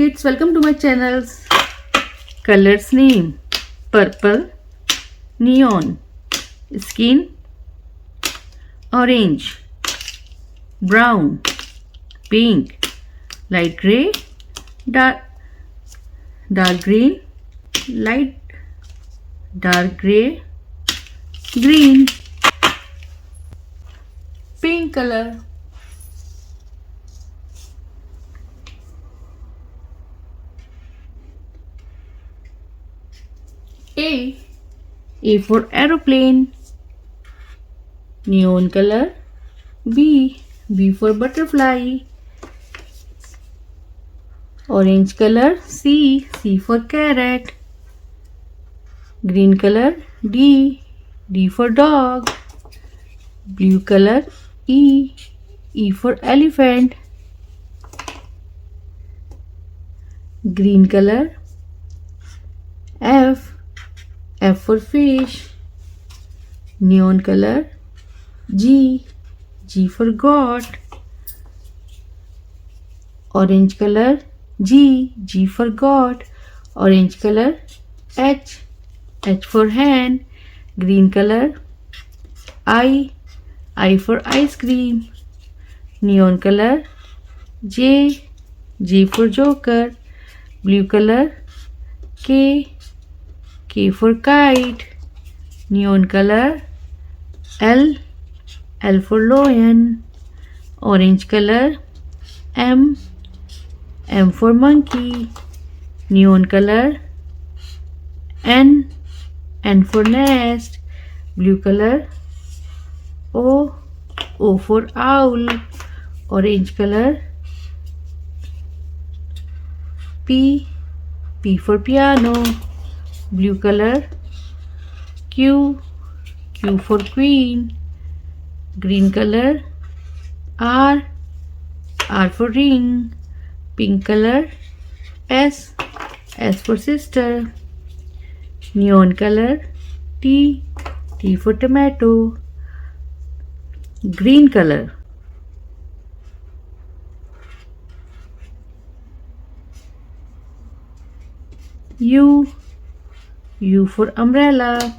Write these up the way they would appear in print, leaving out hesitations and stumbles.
kids, welcome to my channels. Colors name: purple, neon, skin, orange, brown, pink, light gray, dark green, light dark gray, green, pink color. A for aeroplane, neon color. B for butterfly, orange color. C for carrot, green color. D for dog, blue color. E for elephant, green color. F for fish, neon color. G for goat, orange color. G for goat, orange color. H for hand, green color. I for ice cream, neon color. J for joker, blue color. K for kite, neon color. L for lion, orange color. M for monkey, neon color. N for nest, blue color. O for owl, orange color. P for piano, blue color. Q for queen, green color. R for ring, pink color. S for sister, neon color. T for tomato, green color. U for umbrella.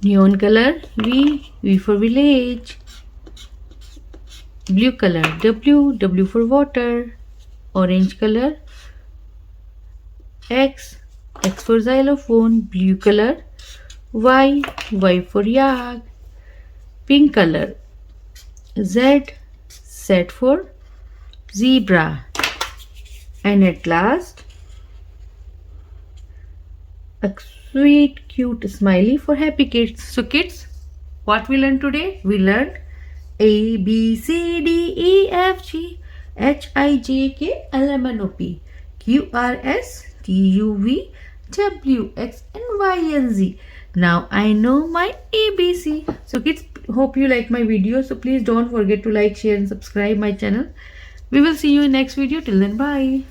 Neon color. V for village, blue color. W for water, orange color. X for xylophone, blue color. Y for yak, pink color. Z for zebra. And at last, a sweet, cute smiley for happy kids. So kids, what we learned today? We learned A, B, C, D, E, F, G, H, I, J, K, L, M, N, O, P, Q, R, S, T, U, V, W, X, and Y, and Z. Now I know my ABC. So kids, hope you like my video. So please don't forget to like, share, and subscribe my channel. We will see you in next video. Till then, bye.